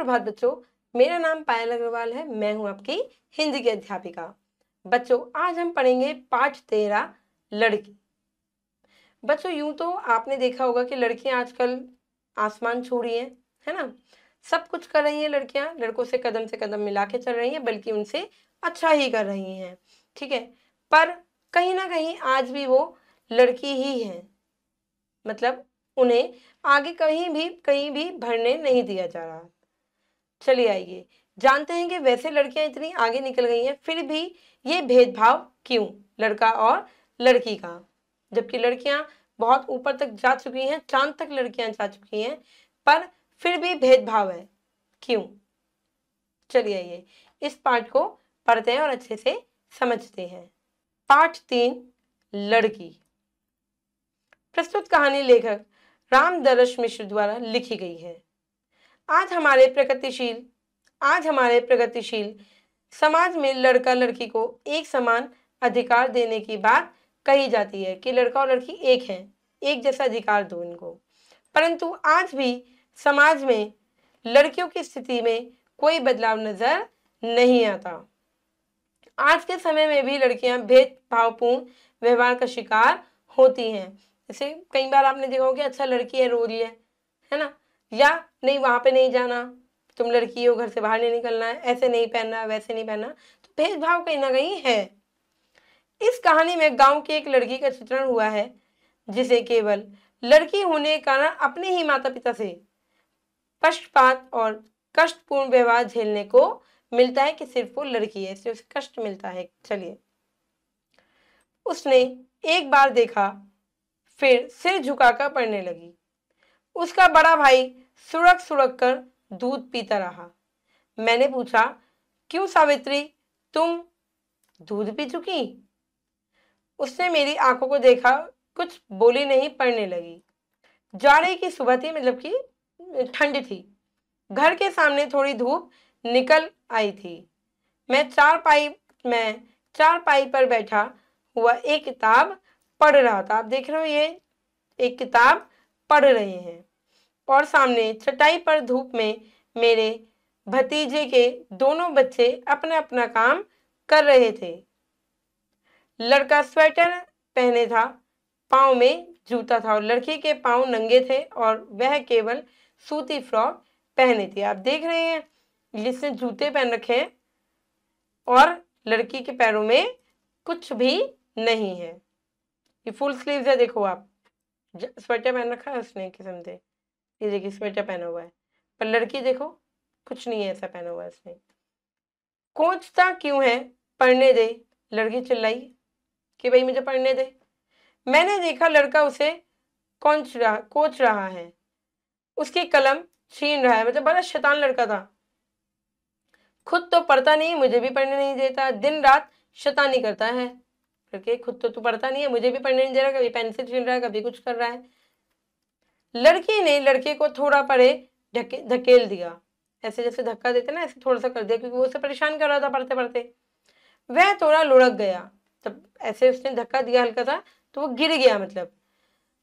सुप्रभात बच्चों, मेरा नाम पायल अग्रवाल है। मैं हूं आपकी हिंदी की अध्यापिका। बच्चों, आज हम पढ़ेंगे पाठ 13 लड़की। बच्चों, यूं तो आपने देखा होगा कि लड़कियां आजकल आसमान छू रही हैं, है ना। सब कुछ कर रही हैं लड़कियां, लड़कों से कदम मिला के चल रही हैं, बल्कि उनसे अच्छा ही कर रही हैं, ठीक है। पर कहीं ना कहीं आज भी वो लड़की ही है, मतलब उन्हें आगे कहीं भी बढ़ने नहीं दिया जा रहा। चलिए आइए जानते हैं कि वैसे लड़कियां इतनी आगे निकल गई हैं, फिर भी ये भेदभाव क्यों, लड़का और लड़की का। जबकि लड़कियां बहुत ऊपर तक जा चुकी हैं, चांद तक लड़कियां जा चुकी हैं, पर फिर भी भेदभाव है, क्यों। चलिए आइए इस पाठ को पढ़ते हैं और अच्छे से समझते हैं। पाठ 3 लड़की। प्रस्तुत कहानी लेखक राम दरश मिश्र द्वारा लिखी गई है। आज हमारे प्रगतिशील समाज में लड़का लड़की को एक समान अधिकार देने की बात कही जाती है कि लड़का और लड़की एक हैं, एक जैसा अधिकार दो इनको। परंतु आज भी समाज में लड़कियों की स्थिति में कोई बदलाव नजर नहीं आता। आज के समय में भी लड़कियां भेदभावपूर्ण व्यवहार का शिकार होती हैं। जैसे कई बार आपने देखा होगा कि अच्छा लड़की है रो रही है ना, या नहीं वहां पे नहीं जाना, तुम लड़की हो घर से बाहर नहीं निकलना है, ऐसे नहीं पहनना वैसे नहीं पहनना, तो भेदभाव कहीं ना कहीं है। इस कहानी में गांव की एक लड़की का चित्रण हुआ है जिसे केवल लड़की होने के कारण अपने ही माता पिता से पक्षपात और कष्टपूर्ण व्यवहार झेलने को मिलता है कि सिर्फ वो लड़की है, इसलिए उसे कष्ट मिलता है। चलिए, उसने एक बार देखा, फिर सिर झुकाकर पढ़ने लगी। उसका बड़ा भाई सुड़क सुड़क कर दूध पीता रहा। मैंने पूछा, क्यों सावित्री, तुम दूध पी चुकी? उसने मेरी आंखों को देखा, कुछ बोली नहीं, पढ़ने लगी। जाड़े की सुबह थी, मतलब कि ठंड थी। घर के सामने थोड़ी धूप निकल आई थी। मैं चारपाई पर बैठा हुआ एक किताब पढ़ रहा था। आप देख रहे हो, ये एक किताब पढ़ रहे हैं और सामने चटाई पर धूप में मेरे भतीजे के दोनों बच्चे अपना अपना काम कर रहे थे। लड़का स्वेटर पहने था, पाँव में जूता था, और लड़की के पाँव नंगे थे और वह केवल सूती फ्रॉक पहने थी। आप देख रहे हैं, जिसने जूते पहन रखे हैं और लड़की के पैरों में कुछ भी नहीं है। ये फुल स्लीव्स है, देखो आप, स्वेटर पहन रखा है उसने किस्म से, ये देखिए स्वेटर पहना हुआ है, पर लड़की देखो कुछ नहीं है ऐसा पहना हुआ है इसने। कोचता क्यों है, पढ़ने दे, लड़की चिल्लाई कि भाई मुझे पढ़ने दे। मैंने देखा लड़का उसे कोच रहा है, उसकी कलम छीन रहा है, मतलब बड़ा शैतान लड़का था। खुद तो पढ़ता नहीं, मुझे भी पढ़ने नहीं देता, दिन रात शैतानी करता है। लड़के, खुद तो तू पढ़ता नहीं है, मुझे भी पढ़ने नहीं दे रहा, कभी पेंसिल छीन रहा है, कभी कुछ कर रहा है। लड़की ने लड़के को थोड़ा परे धकेल दिया, ऐसे जैसे धक्का देते ना, ऐसे थोड़ा सा कर दिया, क्योंकि वो उसे परेशान कर रहा था पढ़ते पढ़ते। वह थोड़ा लुढ़क गया, तब ऐसे उसने धक्का दिया हल्का सा, तो वो गिर गया, मतलब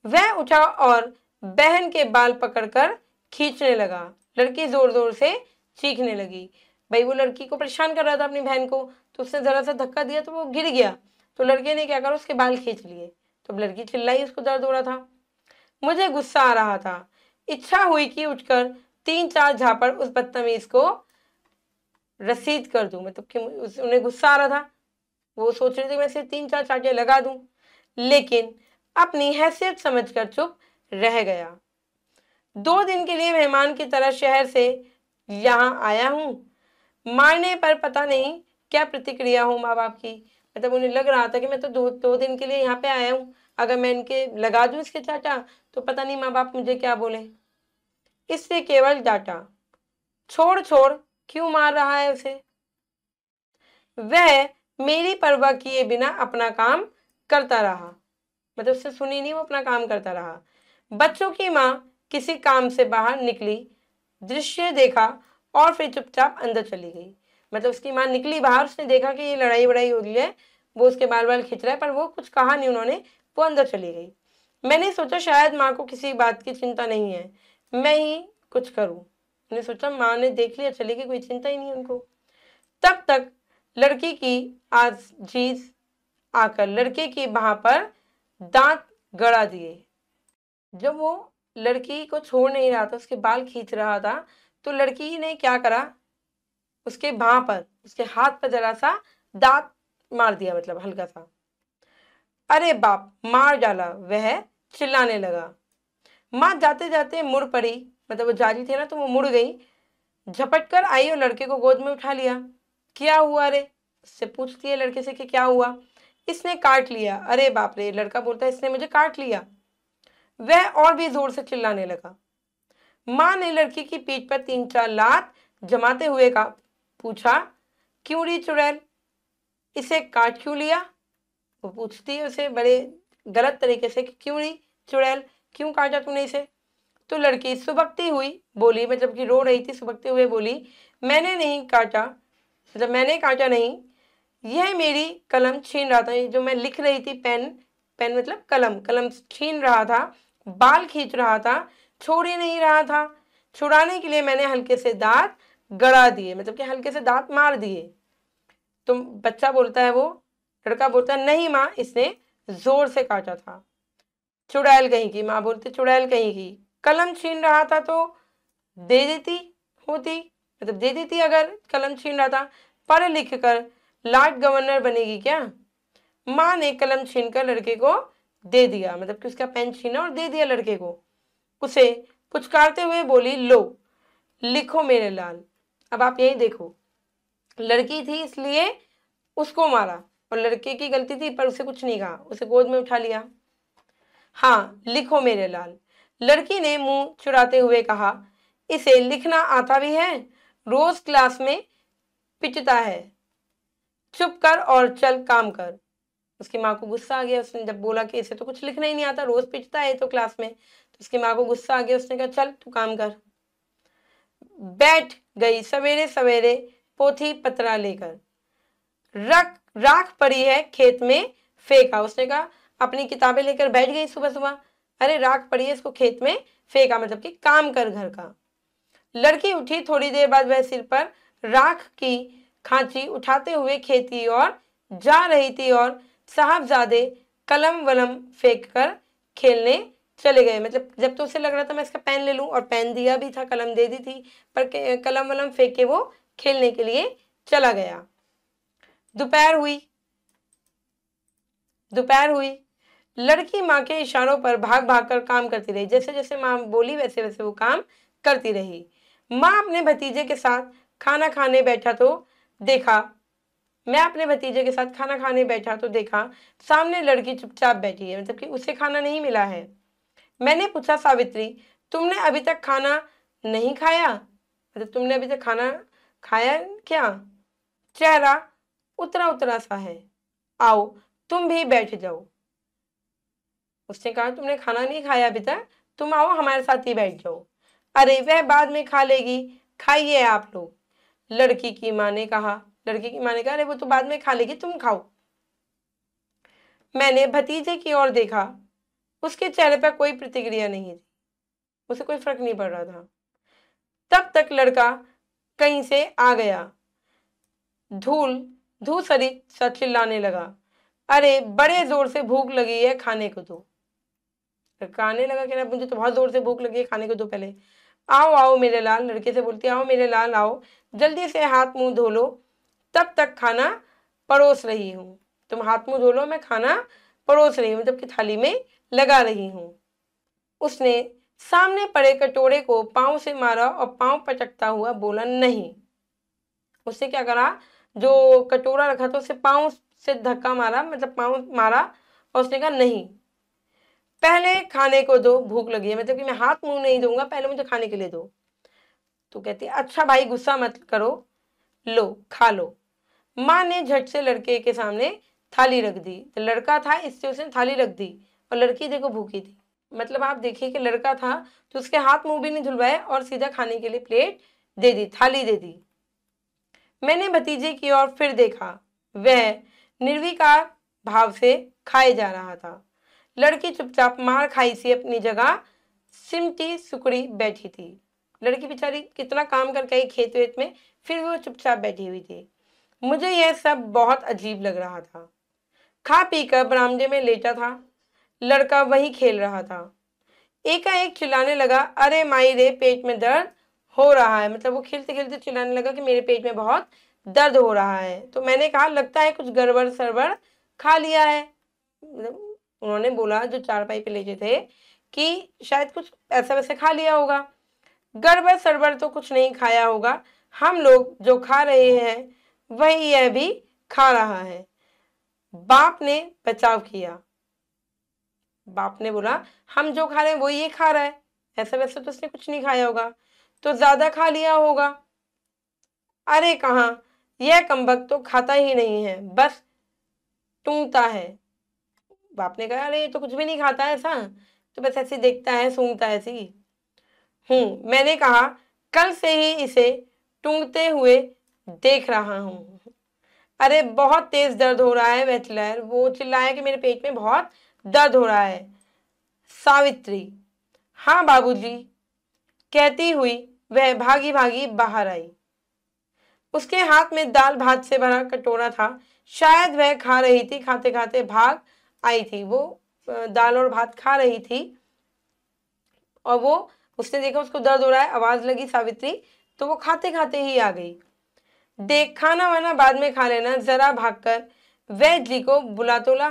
वह उठा और बहन के बाल पकड़कर खींचने लगा। लड़की जोर जोर से चीखने लगी। भाई वो लड़की को परेशान कर रहा था अपनी बहन को, तो उसने जरा सा धक्का दिया तो वो गिर गया, तो लड़के ने क्या करा, उसके बाल खींच लिए। तो लड़की चिल्लाई, उसको दर्द हो रहा था। मुझे गुस्सा आ रहा था, इच्छा हुई कि उठकर 3-4 झापड़ उस बदतमीज को रसीद कर दूं, मतलब कि उन्हें गुस्सा आ रहा था, वो सोच रही थी मैं सिर्फ 3-4 चाटे लगा दूं, लेकिन अपनी हैसियत समझकर चुप रह गया। 2 दिन के लिए मेहमान की तरह शहर से यहाँ आया हूँ, मारने पर पता नहीं क्या प्रतिक्रिया हो माँ बाप की। मतलब उन्हें लग रहा था कि मैं तो दो दिन के लिए यहाँ पे आया हूँ, अगर मैं इनके लगा दूं इसके चाटा तो पता नहीं माँ बाप मुझे क्या बोले। इससे केवल डांटा, छोड़ छोड़, क्यों मार रहा है उसे। वह मेरी परवाह किए बिना अपना काम करता रहा, मतलब उससे सुनी नहीं, वो अपना काम करता रहा। बच्चों की माँ किसी काम से बाहर निकली, दृश्य देखा और फिर चुपचाप अंदर चली गई। मतलब उसकी माँ निकली बाहर, उसने देखा कि ये लड़ाई बड़ाई हो रही है, वो उसके बाल बाल खींच रहा है, पर वो कुछ कहा नहीं उन्होंने, वो अंदर चली गई। मैंने सोचा शायद माँ को किसी बात की चिंता नहीं है, मैं ही कुछ करूं। उन्हें सोचा माँ ने देख लिया, चलेगी, कोई चिंता ही नहीं उनको। तब तक लड़की की आजीज आकर लड़के की बाह पर दांत गड़ा दिए। जब वो लड़की को छोड़ नहीं रहा था, उसके बाल खींच रहा था, तो लड़की ने क्या करा, उसके बाह पर, उसके हाथ पर जरा सा दांत मार दिया, मतलब हल्का सा। अरे बाप, मार डाला, वह चिल्लाने लगा। माँ जाते जाते मुड़ पड़ी, मतलब वो जा रही थी ना, तो वो मुड़ गई, झपट कर आई और लड़के को गोद में उठा लिया। क्या हुआ रे, उससे पूछती है लड़के से कि क्या हुआ। इसने काट लिया। अरे बाप रे, लड़का बोलता है इसने मुझे काट लिया। वह और भी जोर से चिल्लाने लगा। माँ ने लड़की की पीठ पर 3-4 लात जमाते हुए कहा, पूछा, क्यों री चुड़ैल, इसे काट क्यों लिया। वो पूछती है उसे बड़े गलत तरीके से कि क्यों री चुड़ैल, क्यों काटा तूने इसे। तो लड़की सुबकती हुई बोली, मतलब कि रो रही थी, सुबकते हुए बोली, मैंने नहीं काटा, मतलब मैंने काटा नहीं, यह मेरी कलम छीन रहा था, जो मैं लिख रही थी, पेन, पेन मतलब कलम, कलम छीन रहा था, बाल खींच रहा था, छोड़ ही नहीं रहा था। छुड़ाने के लिए मैंने हल्के से दांत गड़ा दिए, मतलब कि हल्के से दांत मार दिए। तो बच्चा बोलता है, वो लड़का बोलता है, नहीं माँ, इसने जोर से काटा था। चुड़ैल कहीं की, माँ बोलती, चुड़ैल कहीं की, कलम छीन रहा था तो दे देती होती, मतलब दे देती अगर कलम छीन रहा था, पढ़ लिख कर लॉर्ड गवर्नर बनेगी क्या। माँ ने कलम छीनकर लड़के को दे दिया, मतलब कि उसका पेन छीना और दे दिया लड़के को। उसे पुचकारते हुए बोली, लो लिखो मेरे लाल। अब आप यही देखो, लड़की थी इसलिए उसको मारा, और लड़के की गलती थी पर उसे कुछ नहीं कहा, उसे गोद में उठा लिया। हाँ लिखो मेरे लाल। लड़की ने मुंह चुराते हुए कहा, इसे लिखना आता भी है, रोज क्लास में पिटता है, चुप कर और चल काम कर। उसकी माँ को गुस्सा आ गया, उसने जब बोला कि इसे तो कुछ लिखना ही नहीं आता, रोज पिटता है तो क्लास में, तो उसकी माँ को गुस्सा आ गया, उसने कहा चल तू काम कर। बैठ गई सवेरे सवेरे पोथी पतरा लेकर, रख राख पड़ी है खेत में फेंका। उसने कहा अपनी किताबें लेकर बैठ गई सुबह सुबह, अरे राख पड़ी है, इसको खेत में फेंका, मतलब कि काम कर घर का। लड़की उठी, थोड़ी देर बाद वह सिर पर राख की खांची उठाते हुए खेत की ओर जा रही थी और साहबजादे कलम वलम फेंक कर खेलने चले गए। मतलब जब तो उसे लग रहा था मैं इसका पेन ले लूं, और पेन दिया भी था, कलम दे दी थी, पर कलम वलम फेंक के वो खेलने के लिए चला गया। दोपहर हुई। दोपहर हुई। लड़की माँ के इशारों पर भाग भाग कर काम करती रही, जैसे जैसे माँ बोली वैसे वैसे वो काम करती रही। माँ अपने भतीजे के साथ खाना खाने बैठा तो देखा, मैं अपने भतीजे के साथ खाना खाने बैठा तो देखा सामने लड़की चुपचाप बैठी है, मतलब कि उसे खाना नहीं मिला है। मैंने पूछा, सावित्री तुमने अभी तक खाना नहीं खाया, मतलब तुमने अभी तक खाना खाया क्या। चेहरा उतरा उतरा सा है। आओ तुम भी बैठ जाओ। उसने कहा तुमने खाना नहीं खाया अभी तक, तुम आओ हमारे साथ ही बैठ जाओ। अरे वह बाद में खा लेगी, खाइए आप लोग। लड़की की माँ ने कहा, लड़की की माँ ने कहा अरे वो तो बाद में खा लेगी, तुम खाओ। मैंने भतीजे की ओर देखा, उसके चेहरे पर कोई प्रतिक्रिया नहीं थी, उसे कोई फर्क नहीं पड़ रहा था। तब तक लड़का कहीं से आ गया, धूल धूसरी सा चिल्लाने लगा, अरे बड़े जोर से भूख लगी है, खाने को दो। खाने लगा, कह रहा मुझे तो बहुत जोर से भूख लगी है, खाने को दो पहले। आओ आओ मेरे लाल, लड़के से बोलती, आओ मेरे लाल आओ, जल्दी से हाथ मुंह धो लो, तब तक खाना परोस रही हूँ। तुम हाथ मुंह धो लो, मैं खाना परोस रही हूँ, मतलब कि थाली में लगा रही हूँ। उसने सामने पड़े कटोरे को पांव से मारा और पांव पटकता हुआ बोला, नहीं। उसने क्या करा, जो कटोरा रखा था उसे पांव से धक्का मारा, मतलब पांव मारा, और उसने कहा नहीं, पहले खाने को दो, भूख लगी है, मतलब कि मैं हाथ मुंह नहीं दूंगा, पहले मुझे खाने के लिए दो। तो कहती है अच्छा भाई गुस्सा मत करो, लो खा लो। माँ ने झट से लड़के के सामने थाली रख दी, तो लड़का था इससे उसने थाली रख दी, और लड़की देखो भूखी थी। मतलब आप देखिए कि लड़का था तो उसके हाथ मुंह भी नहीं धुलवाए और सीधा खाने के लिए प्लेट दे दी, थाली दे दी। मैंने भतीजे की ओर फिर देखा, वह निर्विकार भाव से खाए जा रहा था। लड़की चुपचाप मार खाई सी अपनी जगह सिमटी सुकड़ी बैठी थी। लड़की बेचारी कितना काम करके आई खेत वेत में, फिर भी वो चुपचाप बैठी हुई थी। मुझे यह सब बहुत अजीब लग रहा था। खा पी कर बरामदे में लेटा था, लड़का वही खेल रहा था। एकाएक चिल्लाने लगा, अरे माई रे, पेट में दर्द हो रहा है। मतलब वो खेलते खेलते चिल्लाने लगा कि मेरे पेट में बहुत दर्द हो रहा है। तो मैंने कहा, लगता है कुछ गड़बड़ सड़बड़ खा लिया है। मतलब उन्होंने बोला, जो चारपाई पे लेटे थे, कि शायद कुछ ऐसा वैसे खा लिया होगा। गड़बड़ सड़बड़ तो कुछ नहीं खाया होगा, हम लोग जो खा रहे हैं वही यह भी खा रहा है। बाप ने बचाव किया। बाप ने बोला, हम जो खा रहे हैं वो ये खा रहा है, ऐसा वैसे तो उसने कुछ नहीं खाया होगा, तो ज्यादा खा लिया होगा। अरे कहाँ, यह कमबख्त तो खाता ही नहीं है, बस टूंगता है। बाप ने कहा, अरे ये तो कुछ भी नहीं खाता है, ऐसा तो बस ऐसे देखता है, सूंघता है ऐसी। मैंने कहा, कल से ही इसे टूंगते हुए देख रहा हूँ। अरे बहुत तेज दर्द हो रहा है, वह चिल्लाया। वो चिल्लाया कि मेरे पेट में बहुत दर्द हो रहा है। सावित्री, हाँ बाबूजी, कहती हुई वह भागी भागी बाहर आई। उसके हाथ में दाल भात से भरा कटोरा था, शायद वह खा रही थी। खाते खाते भाग आई थी। वो दाल और भात खा रही थी और वो उसने देखा उसको दर्द हो रहा है, आवाज लगी सावित्री, तो वो खाते खाते ही आ गई। देख, खाना वाना बाद में खा लेना, जरा भागकर वैद्य जी को बुला तो ला।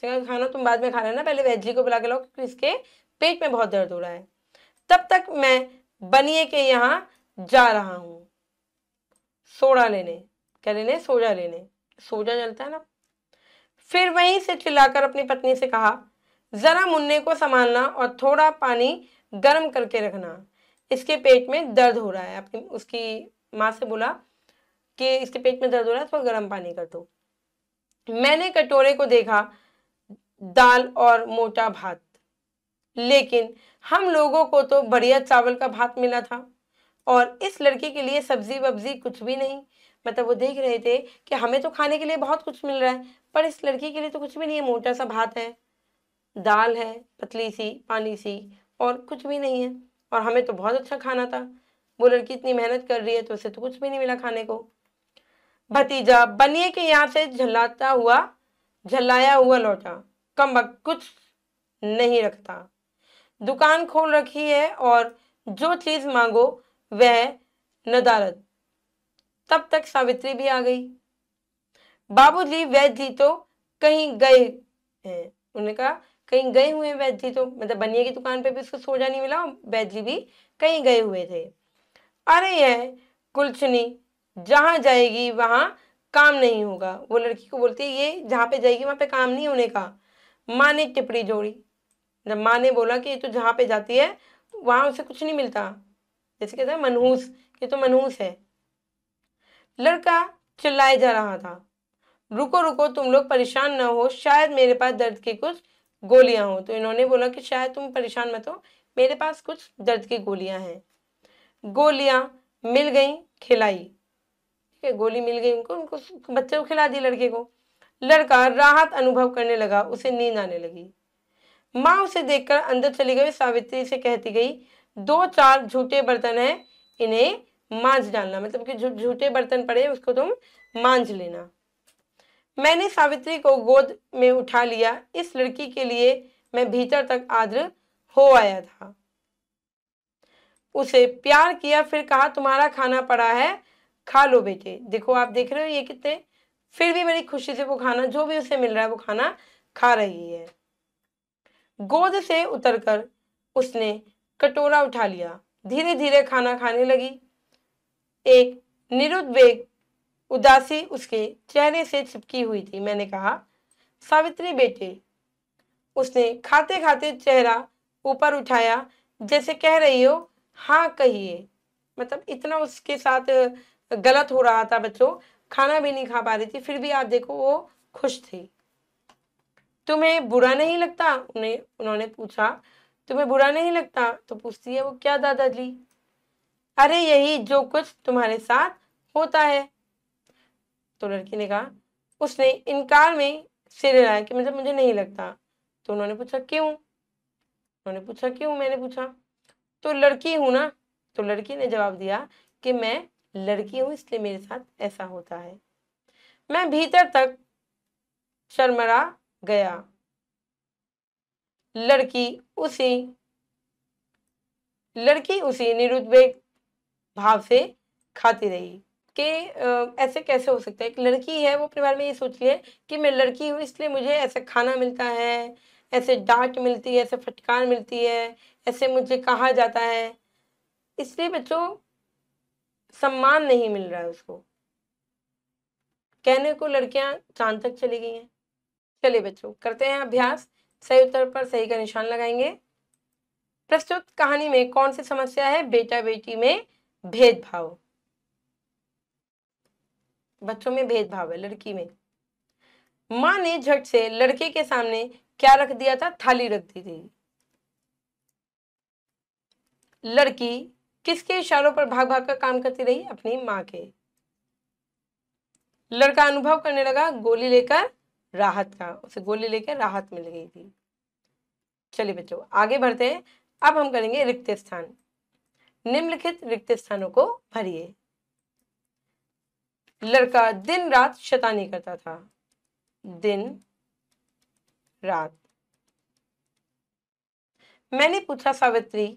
खाना तुम बाद में खा लेना, पहले वैद्य जी को बुला के लाओ, क्योंकि इसके पेट में बहुत दर्द हो रहा है। तब तक मैं बनिए के यहाँ जा रहा हूँ सोडा लेने। क्या लेने? सोडा लेने। सोडा जलता है ना। फिर वहीं से चिल्लाकर अपनी पत्नी से कहा, जरा मुन्ने को संभालना और थोड़ा पानी गर्म करके रखना, इसके पेट में दर्द हो रहा है। अपनी उसकी माँ से बोला कि इसके पेट में दर्द हो रहा है, थोड़ा गर्म पानी कर दो। मैंने कटोरे को देखा, दाल और मोटा भात, लेकिन हम लोगों को तो बढ़िया चावल का भात मिला था और इस लड़की के लिए सब्जी वब्जी कुछ भी नहीं। मतलब वो देख रहे थे कि हमें तो खाने के लिए बहुत कुछ मिल रहा है, पर इस लड़की के लिए तो कुछ भी नहीं है। मोटा सा भात है, दाल है पतली सी पानी सी, और कुछ भी नहीं है। और हमें तो बहुत अच्छा खाना था। वो लड़की इतनी मेहनत कर रही है तो उसे तो कुछ भी नहीं मिला खाने को। भतीजा बनिए के यहाँ से झल्लाया हुआ लौटा। कमबख्त कुछ नहीं रखता, दुकान खोल रखी है और जो चीज मांगो वह नदारद। तब तक सावित्री भी आ गई। बाबूजी, वैद्य जी तो कहीं गए हैं। उन्होंने कहा, कहीं गए हुए हैं वैद्य जी तो, मतलब बनिए की दुकान पे भी उसको सोजा नहीं मिला, वैद्य जी भी कहीं गए हुए थे। अरे यह कुलछनी जहां जाएगी वहां काम नहीं होगा। वो लड़की को बोलती है, ये जहां पे जाएगी वहां पे काम नहीं होने का। माँ ने टिप्पणी जोड़ी। जब माँ ने बोला कि ये तो जहां पे जाती है वहां उसे कुछ नहीं मिलता, जैसे कहते हैं मनहूस, ये तो मनहूस है। लड़का चिल्लाए जा रहा था, रुको रुको, तुम लोग परेशान ना हो, शायद मेरे पास दर्द की कुछ गोलियां हो। तो इन्होंने बोला कि शायद तुम परेशान मत हो, मेरे पास कुछ दर्द की गोलियां हैं। गोलियां मिल गई, खिलाई। ठीक है, गोली मिल गई उनको, बच्चे को खिला दी लड़के को। लड़का राहत अनुभव करने लगा, उसे नींद आने लगी। माँ उसे देखकर अंदर चली गई, सावित्री से कहती गई, दो चार झूठे बर्तन हैं, इन्हें मांज डालना। मतलब कि झूठे बर्तन पड़े उसको तुम मांज लेना। मैंने सावित्री को गोद में उठा लिया। इस लड़की के लिए मैं भीतर तक आर्द्र हो आया था। उसे प्यार किया, फिर कहा, तुम्हारा खाना पड़ा है, खा लो बेटे। देखो आप देख रहे हो ये कितने, फिर भी बड़ी खुशी से वो खाना जो भी उसे मिल रहा है वो खाना खा रही है। गोद से उतरकर उसने कटोरा उठा लिया, धीरे धीरे खाना खाने लगी। एक निरुद्वेग उदासी उसके चेहरे से चिपकी हुई थी। मैंने कहा, सावित्री बेटे। उसने खाते खाते चेहरा ऊपर उठाया, जैसे कह रही हो, हाँ कहिए। मतलब इतना उसके साथ गलत हो रहा था बच्चों, खाना भी नहीं खा पा रही थी, फिर भी आप देखो वो खुश थी। तुम्हें बुरा नहीं लगता? उन्होंने पूछा, तुम्हें बुरा नहीं लगता? तो पूछती है वो, क्या दादाजी? अरे यही जो कुछ तुम्हारे साथ होता है। तो लड़की ने कहा, उसने इनकार में सिर हिलाया कि मतलब मुझे नहीं लगता। तो उन्होंने पूछा क्यों? मैंने पूछा, तो लड़की हूं ना, तो लड़की ने जवाब दिया कि मैं लड़की हूं इसलिए मेरे साथ ऐसा होता है। मैं भीतर तक शर्मरा गया। लड़की उसी निरुद्वेग भाव से खाती रही कि ऐसे कैसे हो सकता है। एक लड़की है, वो अपने बारे में ये सोच रही है कि मैं लड़की हूँ इसलिए मुझे ऐसे खाना मिलता है, ऐसे डांट मिलती है, ऐसे फटकार मिलती है, ऐसे मुझे कहा जाता है, इसलिए बच्चों सम्मान नहीं मिल रहा है उसको। कहने को लड़कियां चांद तक चली गई हैं। चलिए बच्चों करते हैं अभ्यास। सही उत्तर पर सही का निशान लगाएंगे। प्रस्तुत कहानी में कौन सी समस्या है? बेटा बेटी में भेदभाव। बच्चों में भेदभाव है, लड़की में। माँ ने झट से लड़के के सामने क्या रख दिया था? थाली रख दी थी। लड़की किसके इशारों पर भाग भाग कर काम करती रही? अपनी माँ के। लड़का अनुभव करने लगा गोली लेकर राहत का, उसे गोली लेकर राहत मिल गई थी। चलिए बच्चों आगे बढ़ते हैं। अब हम करेंगे रिक्त स्थान। निम्नलिखित रिक्त स्थानों को भरिए। लड़का दिन रात शैतानी करता था। दिन रात। मैंने पूछा सावित्री,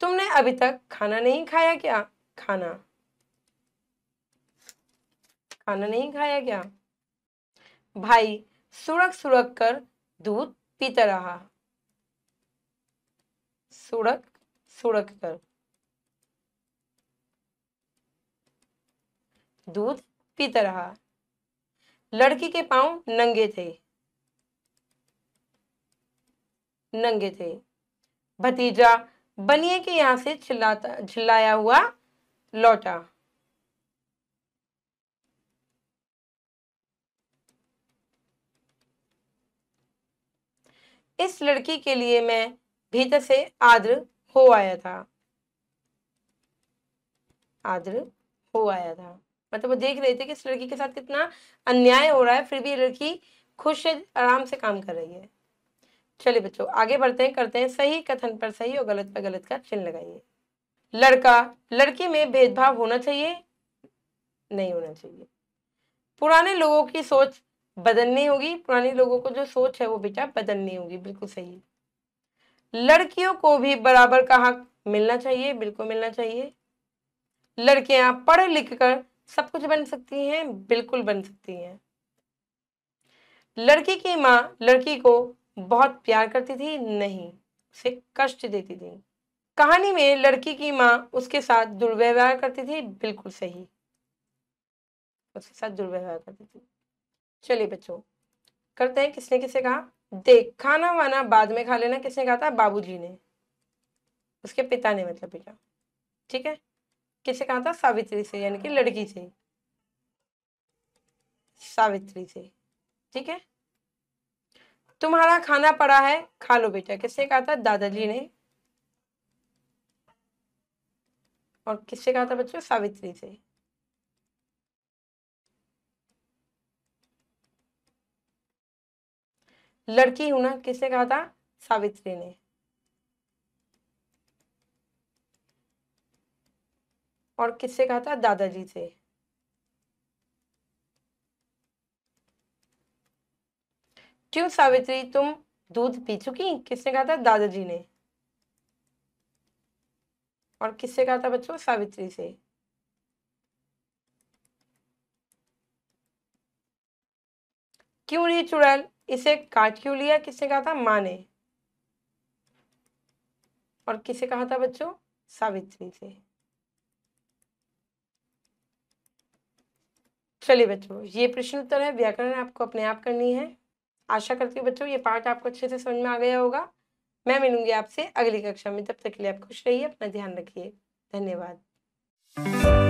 तुमने अभी तक खाना नहीं खाया क्या? खाना नहीं खाया क्या? भाई सुड़क सुड़क कर दूध पीता रहा। सुड़क सुड़क कर दूध पीता रहा। लड़की के पांव नंगे थे। भतीजा बनिए के यहां से चिल्लाया हुआ लौटा। इस लड़की के लिए मैं भीतर से आर्द्र हो आया था। मतलब वो देख रहे थे कि इस लड़की के साथ कितना अन्याय हो रहा है, फिर भी ये लड़की खुश है, आराम से काम कर रही है। चलिए बच्चों आगे बढ़ते हैं। करते हैं सही कथन पर सही और गलत पर गलत का चिन्ह लगाइए। लड़का लड़की में भेदभाव होना चाहिए? नहीं होना चाहिए। पुराने लोगों की सोच बदलनी होगी। पुराने लोगों को जो सोच है वो बेटा बदलनी होगी। बिल्कुल सही। लड़कियों को भी बराबर का हक मिलना चाहिए। बिल्कुल मिलना चाहिए। लड़कियां पढ़ लिख कर सब कुछ बन सकती हैं। बिल्कुल बन सकती हैं। लड़की की माँ लड़की को बहुत प्यार करती थी। नहीं, उसे कष्ट देती थी। कहानी में लड़की की माँ उसके साथ दुर्व्यवहार करती थी। बिल्कुल सही, उसके साथ दुर्व्यवहार करती थी। चलिए बच्चों करते हैं किसने किसे कहा। देख खाना वाना बाद में खा लेना किसने कहा था? बाबूजी ने, उसके पिता ने, मतलब बेटा। ठीक है। किसे कहा था? सावित्री से, यानी कि लड़की से, सावित्री से। ठीक है। तुम्हारा खाना पड़ा है खा लो बेटा किसने कहा था? दादाजी ने। और किससे कहा था बच्चों? सावित्री से। लड़की हूं ना किसने कहा था? सावित्री ने। और किससे कहा था? दादाजी से। क्यों सावित्री तुम दूध पी चुकी? किसने कहा था? दादाजी ने। और किससे कहा था बच्चों? सावित्री से। क्यों रही चुड़ैल, इसे काट क्यों लिया? किसने कहा था? माँ ने। और किसे कहा था बच्चों? सावित्री से। चलिए बच्चों ये प्रश्न उत्तर है, व्याकरण आपको अपने आप करनी है। आशा करती हूँ बच्चों ये पाठ आपको अच्छे से समझ में आ गया होगा। मैं मिलूंगी आपसे अगली कक्षा में, तब तक के लिए आप खुश रहिए, अपना ध्यान रखिए। धन्यवाद।